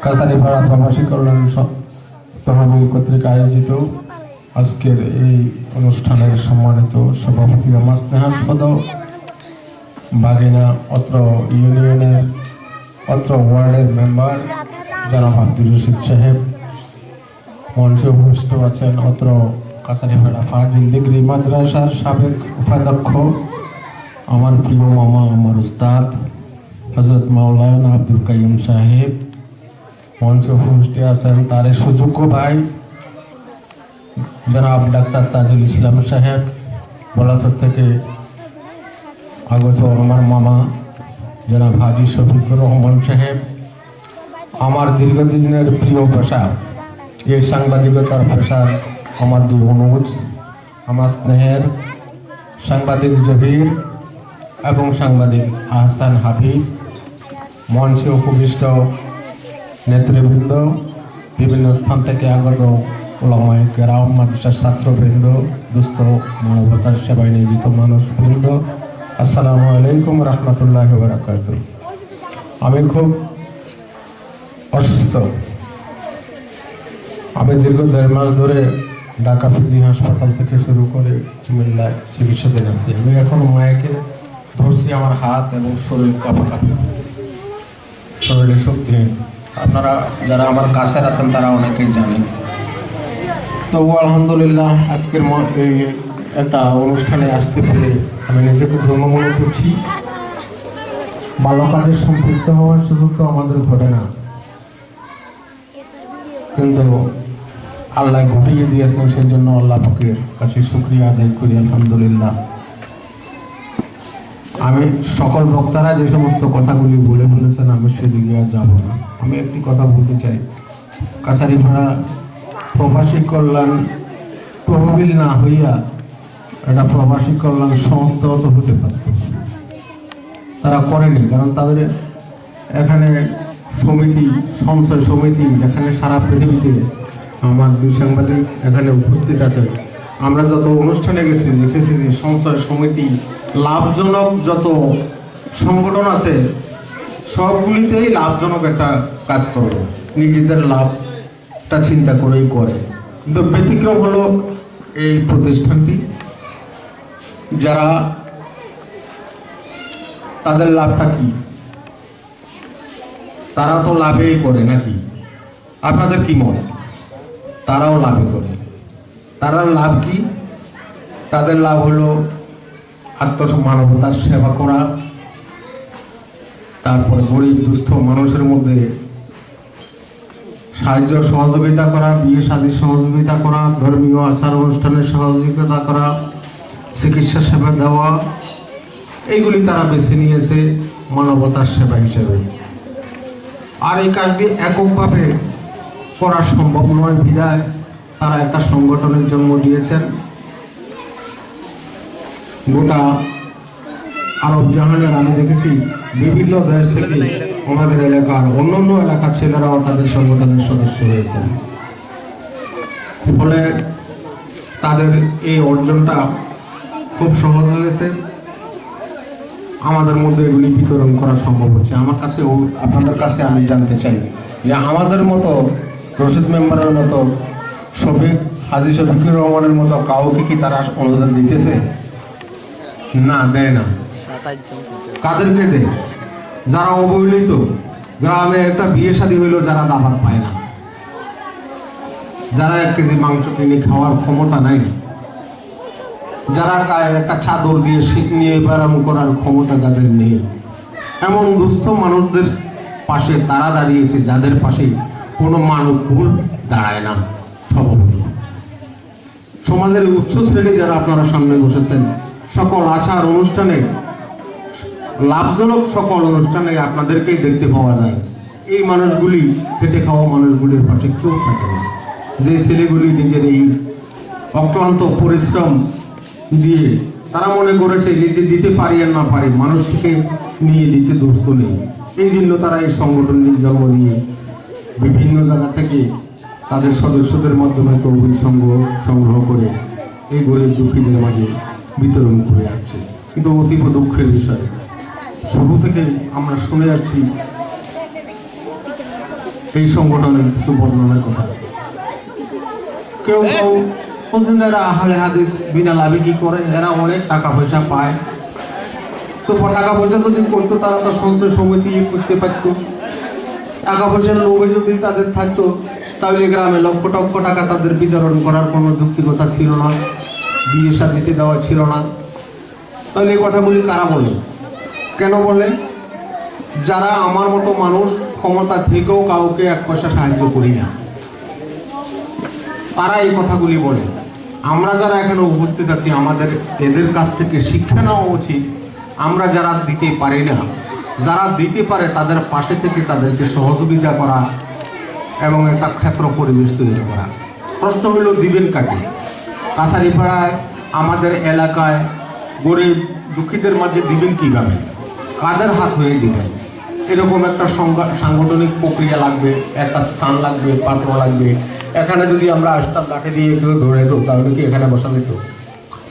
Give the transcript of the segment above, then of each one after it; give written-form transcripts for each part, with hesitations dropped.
কাছারিপাড়া প্রবাসী কল্যাণ তহবিল কর্তৃক আয়োজিত আজকের এই অনুষ্ঠানের সম্মানিত সভাপতি আমার স্নেহাস্পদ বাগিনা অত্র ইউনিয়নের অত্র ওয়ার্ডের মেম্বার জনাব আব্দুর রশিদ সাহেব, মঞ্চে উপস্থিত আছেন অত্র কাছারিপাড়া ফাজিল ডিগ্রি মাদ্রাসার সাবেক উপাধ্যক্ষ আমার প্রিয় মামা, আমার উস্তাদ হযরত মাওলানা আব্দুল কাইয়ুম সাহেব, মঞ্চে উপস্থিত আছেন তার সুযোগ্য ভাই জনাব ডাক্তার তাজুল ইসলাম সাহেব, বলাচর থেকে আগত আমার মামা জনাব হাজি শফিকুর রহমান সাহেব, আমার দীর্ঘদিনের প্রিয় পেশা এই সাংবাদিকতার পেশার আমার দুই অনুজ, আমার স্নেহের সাংবাদিক জহির এবং সাংবাদিক আহসান হাবিব, মঞ্চে উপবিষ্ট নেতৃবৃন্দ, বিভিন্ন স্থান থেকে আগত ওলামায়ে কেরাম, মাদ্রাসার ছাত্রবৃন্দ, দুস্থ মানবতার সেবায় নিয়োজিত মানুষবৃন্দ, আসসালামু আলাইকুম রহমতুল্লাহি ওয়া বারাকাতুহু। আমি খুব অসুস্থ। আমি দীর্ঘ 1.5 মাস ধরে ঢাকা পিজি হাসপাতাল থেকে শুরু করে কুমিল্লায় চিকিৎসাধীন আছি। আমি এখন মায়েকে ধরছি, আমার হাত এবং শরীর কাঁপাকাঁপি, শরীরে শক্তিহীন। আপনারা যারা আমার কাছের আছেন তারা অনেকেই জানেন। তো আলহামদুলিল্লাহ আজকের এই একটা অনুষ্ঠানে আসতে পেরে আমি নিজেকে ধন্য মনে করছি। ভালো কাজে সম্পৃক্ত হওয়ার সুযোগ তো আমাদের ঘটে না, কিন্তু আল্লাহ ঘটিয়ে দিয়েছেন, সেই জন্য আল্লাহ পাকের কাছে শুকরিয়া আদায় করি আলহামদুলিল্লাহ। আমি সকল বক্তারা যে সমস্ত কথাগুলি বলেছেন আমি সেদিকে আর যাব না। আমি একটি কথা বলতে চাই, কাছারিপাড়া প্রবাসী কল্যাণ তহবিল না হইয়া এটা প্রবাসী কল্যাণ সংস্থাও তো হতে পারত, তারা করেনি। কারণ তাদের এখানে সমিতি, সঞ্চয় সমিতি, যেখানে সারা পৃথিবীতে আমার দুই সাংবাদিক এখানে উপস্থিত আছে, আমরা যত অনুষ্ঠানে গেছি দেখেছি যে সঞ্চয় সমিতি লাভজনক যত সংগঠন আছে সবগুলিতেই লাভজনক একটা কাজ করে, নিজেদের লাভটা চিন্তা করেই করে। কিন্তু ব্যতিক্রম হলো এই প্রতিষ্ঠানটি, যারা তাদের লাভটা কি, তারা তো লাভেই করে নাকি? আপনাদের কি মত? তারাও লাভে করে। তারা লাভ কি? তাদের লাভ হলো আত্মমানবতার সেবা করা, তারপরে গরিব দুস্থ মানুষের মধ্যে সাহায্য সহযোগিতা করা, বিয়ে শাদীর সহযোগিতা করা, ধর্মীয় আচার অনুষ্ঠানের সহযোগিতা করা, চিকিৎসা সেবা দেওয়া, এইগুলি তারা বেছে নিয়েছে মানবতার সেবা হিসেবে। আর এই কাজটি এককভাবে করা সম্ভব নয় বিধায় তারা একটা সংগঠনের জন্ম দিয়েছেন। গোটা আরব জাহানের আমি দেখেছি বিভিন্ন দেশ থেকে আমাদের এলাকার অন্যান্য এলাকার ছেলেরাও তাদের সংগঠনের সদস্য হয়েছেন। ফলে তাদের এই অর্জনটা খুব সহজ হয়েছে। আমাদের মধ্যে এগুলি বিতরণ করা সম্ভব হচ্ছে। আমার কাছে আপনাদের কাছে আমি জানতে চাই যে আমাদের মতো রশিদ মেম্বারের মতো হাজী শফিকুর রহমানের মতো কাউকে কি তারা অনুদান দিতেছে? না, দেয় না। কাদেরকে দেয়? যারা অবহেলিত, গ্রামে একটা বিয়ে শাদী হইলো যারা দাবার পায় না, যারা 1 কেজি মাংস কিনে খাওয়ার ক্ষমতা নাই, যারা একটা চাদর দিয়ে শীত নিয়ে ব্যায়াম করার ক্ষমতা যাদের নেই, এমন দুস্থ মানুষদের পাশে তারা দাঁড়িয়েছে, যাদের পাশে কোনো মানব ভুল দাঁড়ায় না। সমাজের উচ্চ শ্রেণী যারা আপনারা সামনে বসেছেন, সকল আচার অনুষ্ঠানে, লাভজনক সকল অনুষ্ঠানে আপনাদেরকেই দেখতে পাওয়া যায়। এই মানুষগুলি, খেটে খাওয়া মানুষগুলির পাশে কেউ থাকে না। যে ছেলেগুলি নিজের এই অক্লান্ত পরিশ্রম দিয়ে তারা মনে করেছে নিজে দিতে পারি আর না পারি, মানুষকে নিয়ে দিতে দোষ নেই, এই জন্য তারা এই সংগঠন জন্ম নিয়ে বিভিন্ন জায়গা থেকে তাদের সদস্যদের মাধ্যমে তহবিল সংগ্রহ করে এই গরিব দুঃখীদের মাঝে বিতরণ করে আসছে। কিন্তু অতীব দুঃখের বিষয়, শুরু থেকে আমরা শুনে যাচ্ছি এই সংগঠনের কিছু বদনামের কথা। কেউ কেউ বলছেন যারা আহলে হাদিস বিনা লাভে কি করে, এরা অনেক টাকা পয়সা পায়। তো টাকা পয়সা যদি করতো তারা তো সঞ্চয় সমিতি করতে পারতো। টাকা পয়সার লোভে যদি তাদের থাকতো তাহলে গ্রামে লক্ষ লক্ষ টাকা তাদের বিতরণ করার কোনো যৌক্তিকতা ছিল না, বিয়ে শাদিতে দেওয়া ছিল না। তাহলে এই কথাগুলি কারা বলে, কেন বলে? যারা আমার মতো মানুষ ক্ষমতা থেকেও কাউকে এক পয়সা সাহায্য করি না, তারা এই কথাগুলি বলে। আমরা যারা এখানে উপস্থিত আছি আমাদের এদের কাছ থেকে শিক্ষা নেওয়া উচিত। আমরা যারা দিতে পারি না, যারা দিতে পারে তাদের পাশে থেকে তাদেরকে সহযোগিতা করা এবং একটা ক্ষেত্র পরিবেশ তৈরি করা। প্রশ্ন হলো দিবেন কাকে? কাছারিপাড়ায় আমাদের এলাকায় গরিব দুঃখীদের মাঝে দিবেন কীভাবে, কাদের হাত হয়ে দিবেন? এরকম একটা সাংগঠনিক প্রক্রিয়া লাগবে, একটা স্থান লাগবে, পাত্র লাগবে। এখানে যদি আমরা আসতাম লাঠি দিয়ে কেউ ধরে দিত তাহলে কি এখানে বসা দিত?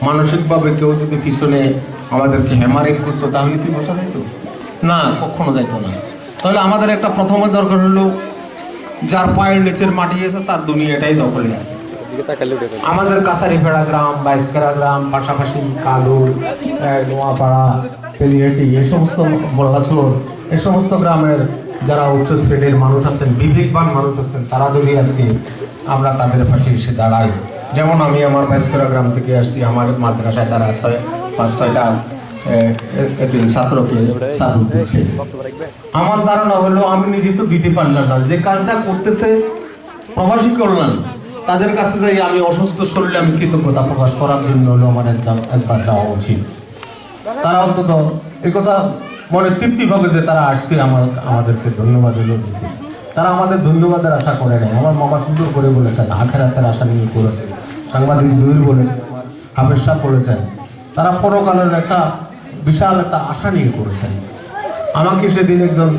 মানসিকভাবে কেউ যদি পিছনে আমাদেরকে হ্যামারিং করতো তাহলে কি বসা দিত? না, কখনো যাইত না। তাহলে আমাদের একটা প্রথমে দরকার হলো যার পায়ের নিচের মাটি আছে তার দুনিয়াটাই দখলে আছে। আমাদের কাছারিপাড়া গ্রাম, বাইশকেরা গ্রাম, পাশাপাশি কালুর, নোয়াপাড়া, তেলিয়াটি, এই সমস্ত মোল্লাসোর, এই সমস্ত গ্রামের যারা উচ্চ শ্রেণীর মানুষ আছেন, বিবেকবান মানুষ আছেন, তারা যদি আজকে আমরা তাদের পাশে এসে দাঁড়াই। যেমন আমি আমার বাইশকেরা গ্রাম থেকে আসছি, আমার মাদ্রাসায় তারা 5-6টা ছাত্রকে চাকরি দিচ্ছে। আমার ধারণা হলো আমি নিজে তো দিতে পারলাম না, যে কাজটা করতেছে প্রবাসী কল্যাণ, তাদের কাছে যাই আমি অসুস্থ শরীরে আমি কৃতজ্ঞতা প্রকাশ করার জন্য হলো আমার একবার যাওয়া উচিত। তারা অন্তত এই কথা মনে তৃপ্তি ভাবে যে তারা আসছে আমাদেরকে ধন্যবাদ দিচ্ছে। তারা আমাদের ধন্যবাদের আশা করে নেয়। আমার মামা সুন্দর করে বলেছেন আখেরাতের আশা নিয়ে করেছে, সাংবাদিক জহির বলেছেন, হাফেজ সাহেব বলেছেন, তারা পরকালের একটা বিশাল একটা আশা নিয়ে করেছেন। আমাকে সেদিন একজন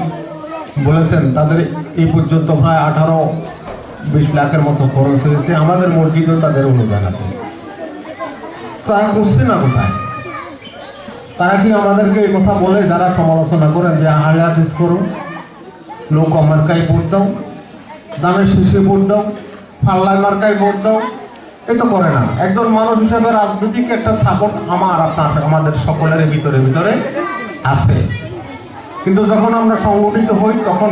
বলেছেন তাদের এই পর্যন্ত প্রায় 18-20 লাখের মতো খরচ হয়েছে, আমাদের মসজিদেও তাদের অনুদান আছে। তারা করছে না কোথায়? তারা কি আমাদেরকে এই কথা বলে যারা সমালোচনা করেন যে আহলে হাদিস করো, লোক মার্কায় ভোট দাও, দামের শীর্ষে ভোট দাও, ফাল্লায় মার্কায় ভোট দাও? এই তো করে না। একজন মানুষ হিসেবে রাজনৈতিক একটা সাপোর্ট আমাদের সকলের ভিতরে ভিতরে আছে, কিন্তু যখন আমরা সংগঠিত হই তখন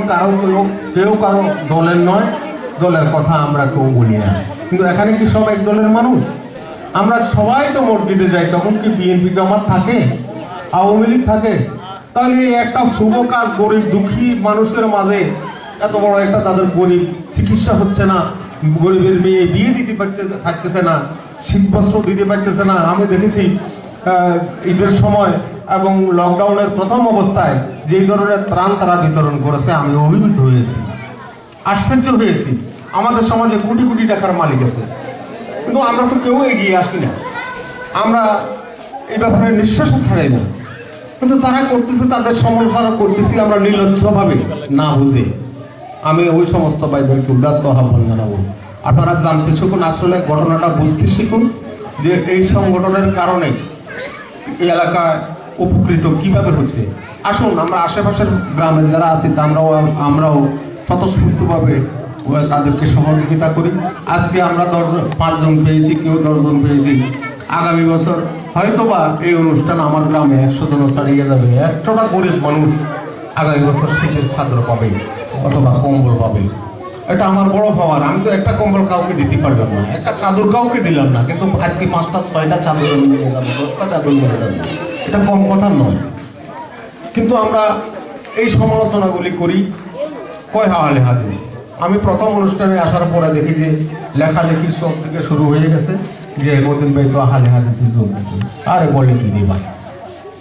কেউ কারো দলের নয়, দলের কথা আমরা কেউ বলি না। কিন্তু এখানে কি সব এক দলের মানুষ? আমরা সবাই তো মসজিদে যাই, তখন কি বিএনপি জামাত থাকে, আওয়ামী লীগ থাকে? তাহলে একটা শুভ কাজ গরিব দুঃখী মানুষের মাঝে এত বড় একটা, তাদের গরিব চিকিৎসা হচ্ছে না, গরিবের মেয়ে বিয়ে দিতে পারতেছে না, শীতবস্ত্র দিতে পারতেছে না। আমি দেখেছি ঈদের সময় এবং লকডাউনের প্রথম অবস্থায় যেই ধরনের ত্রাণ তারা বিতরণ করেছে, আমি অভিভূত হয়েছি, আশ্চর্য হয়েছি। আমাদের সমাজে কোটি কোটি টাকার মালিক আছে, কিন্তু আমরা তো কেউ এগিয়ে আসি না, আমরা এই ব্যাপারে নিঃশ্বাসও ছাড়াই না। কিন্তু তারা করতেছে, তাদের সমালোচনা করতেছি আমরা নির্লজ্জভাবে, না বুঝে। আমি ওই সমস্ত ভাইদেরকে উদাত্ত আহ্বান জানাবো, আপনারা জানতে শিখুন, আসলে ঘটনাটা বুঝতে শিখুন যে এই সংগঠনের কারণে এই এলাকায় উপকৃত কিভাবে হচ্ছে। আসুন আমরা আশেপাশের গ্রামের যারা আছি আমরাও স্বতঃস্ফূর্তভাবে তাদেরকে সহযোগিতা করি। আজকে আমরা 5 জন পেয়েছি, কেউ 10 জন পেয়েছি। আগামী বছর হয়তোবা এই অনুষ্ঠান আমার গ্রামে 100 জন ছাড়িয়ে যাবে। 100টা গরিব মানুষ আগামী বছর শীতের চাদর পাবে অথবা কম্বল পাবে। এটা আমার বড় পাওয়ার। আমি তো একটা কম্বল কাউকে দিতে পারলাম না, একটা চাদর কাউকে দিলাম না, কিন্তু আজকে 5টা-6টা চাদর আমি নিয়ে যাবো, 10টা চাদর নিয়ে যাবো, এটা কম কথা নয়। কিন্তু আমরা এই সমালোচনাগুলি করি কয় আহলে হাদিস। আমি প্রথম অনুষ্ঠানে আসার পরে দেখি যে লেখালেখি সব থেকে শুরু হয়ে গেছে যে মদিন ভাই তো আহলে হাদিসে যোগ দিচ্ছে। আরে বলে কি রে ভাই,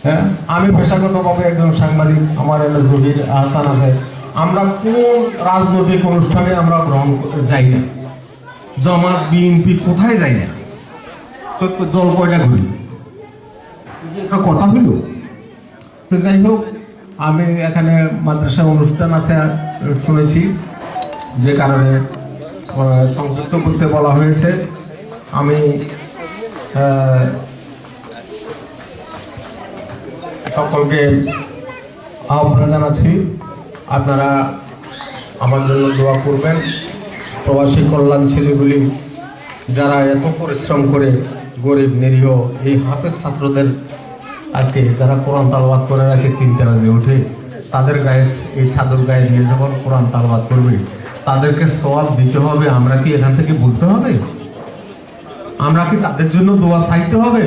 হ্যাঁ? আমি পেশাগতভাবে একজন সাংবাদিক, আমার জহির আহসান আছে। আমরা কোন রাজনৈতিক অনুষ্ঠানে আমরা গ্রহণ করতে যাই না, জামাত বিএনপি কোথায় যাই না, তো দল কয়টা ঘুরি, একটা কথা হইল। তো যাই হোক, আমি এখানে মাদ্রাসা অনুষ্ঠান আছে শুনেছি, যে কারণে সংযুক্ত করতে বলা হয়েছে। আমি সকলকে আহ্বান জানাচ্ছি, আপনারা আমার জন্য দোয়া করবেন। প্রবাসী কল্যাণ ছেলেগুলি যারা এত পরিশ্রম করে গরিব নিরীহ এই হাফেজ ছাত্রদের আজকে যারা কোরআন তালবাত করে রাখে 3টা বাজে ওঠে, তাদের গায়ে এই চাদর গায়ে দিয়ে যখন কোরআন তালবাত করবে তাদেরকে সওয়াব দিতে হবে। আমরা কি এখান থেকে বলতে হবে? আমরা কি তাদের জন্য দোয়া চাইতে হবে?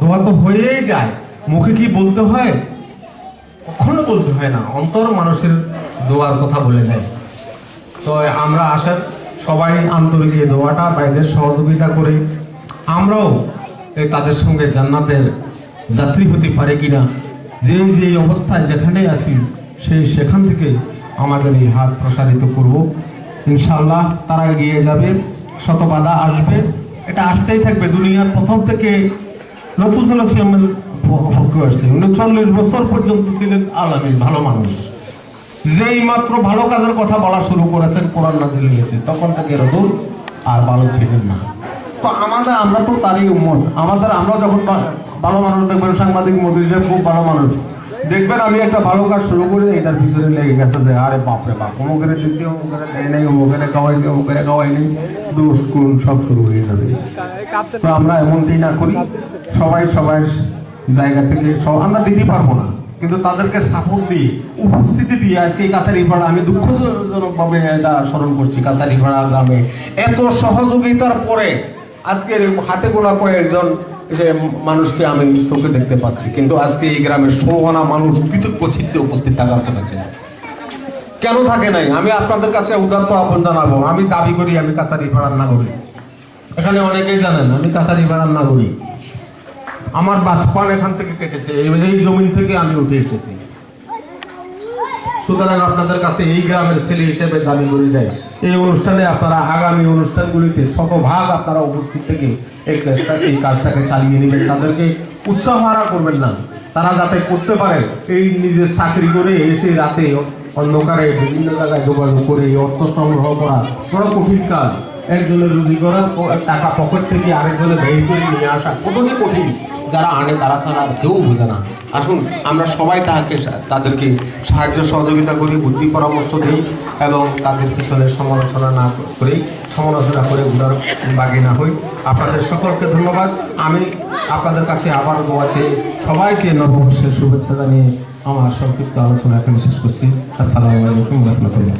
দোয়া তো হয়েই যায়, মুখে কি বলতে হয়? কখনো বলতে হয় না, অন্তর মানুষের দোয়ার কথা বলে দেয়। তো আমরা আসেন সবাই আন্তরিক এই দোয়াটা ভাইদের সহযোগিতা করে আমরাও তাদের সঙ্গে জান্নাতের যাত্রী হতে পারে কিনা, যে অবস্থায় যেখানে আছি সেখান থেকে আমাদের এই হাত প্রসারিত করব। ইনশাআল্লাহ তারা এগিয়ে যাবে, শত বাধা আসবে, এটা আসতেই থাকবে। দুনিয়ার প্রথম থেকে রাসূল সাল্লাল্লাহু আলাইহি ওয়াসাল্লামের পক্ষে আসছে, 39 বছর পর্যন্ত ছিলেন আলামিন, ভালো মানুষ। যেই মাত্র ভালো কাজের কথা বলা শুরু করেছেন, কোরআন নাযিল হয়েছে, তখন থেকে রাসূল আর ভালো ছিলেন না। তো আমরা তো তারই উম্মত। আমরা যখন ভালো মানুষ দেখবেন, সাংবাদিক মোদী সাহেব খুব ভালো মানুষ দেখবেন, আমি একটা ভালো কাজ শুরু করে এটার পিছনে লেগে গেছে যে আরে বাপরে বাপ, অমুকের দিতে অমুকের দেয় নাই, অমুকের খাওয়াই নেই, দোষ গুণ সব শুরু হয়ে যাবে। তো আমরা এমনটাই না করি, সবাই জায়গা থেকে আমরা দিতে পারবো না, কিন্তু তাদেরকে সাপোর্ট দিয়ে উপস্থিতি দিয়ে আজকে এই কাছারিপাড়া, আমি দুঃখজনকভাবে এটা স্মরণ করছি, কাছারিপাড়া গ্রামে এত সহযোগিতার পরে আজকে হাতে গোনা কয়েকজন যে মানুষকে আমি চোখে দেখতে পাচ্ছি, কিন্তু আজকে এই গ্রামের 16 মানুষ কৃতজ্ঞ চিত্তে উপস্থিত থাকার কথা ছিল। কেন থাকে নাই? আমি আপনাদের কাছে উদাত্ত আহ্বান জানাবো। আমি দাবি করি আমি কাছারিপাড়ার নাগরিক। এখানে অনেকেই জানেন আমি কাছারিপাড়ার নাগরিক। আমার বাসপান এখান থেকে কেটেছে, এই জমিন থেকে আমি উঠে এসেছি। সুতরাং আপনাদের কাছে এই গ্রামের ছেলে হিসেবে দাবি করে যায়, এই অনুষ্ঠানে আপনারা আগামী অনুষ্ঠানগুলিতে শতভাগ আপনারা উপস্থিত থেকে এই কাজটাকে চালিয়ে নেবেন। তাদেরকে উৎসাহ হারা করবেন না, তারা যাতে করতে পারে। এই নিজের চাকরি করে এসে রাতে অন্ধকারে বিভিন্ন জায়গায় যোগাযোগ করে এই অর্থ সংগ্রহ করা বড় কঠিন কাজ। একজনের রুজি করার টাকা পকেট থেকে আরেকজনের বের করে নিয়ে আসা কতটি কঠিন। যারা আনে তারা কেউ বোঝে না। আসুন আমরা সবাই তাদেরকে সাহায্য সহযোগিতা করি, বুদ্ধি পরামর্শ দিই এবং তাদের পিছনে সমালোচনা করে উদার বাগি না হই। আপনাদের সকলকে ধন্যবাদ। আমি আপনাদের কাছে আবার আছে সবাইকে নববর্ষের শুভেচ্ছা জানিয়ে আমার সংক্ষিপ্ত আলোচনা এখানে শেষ করছি। আসসালামু আলাইকুম ওয়া রাহমাতুল্লাহ।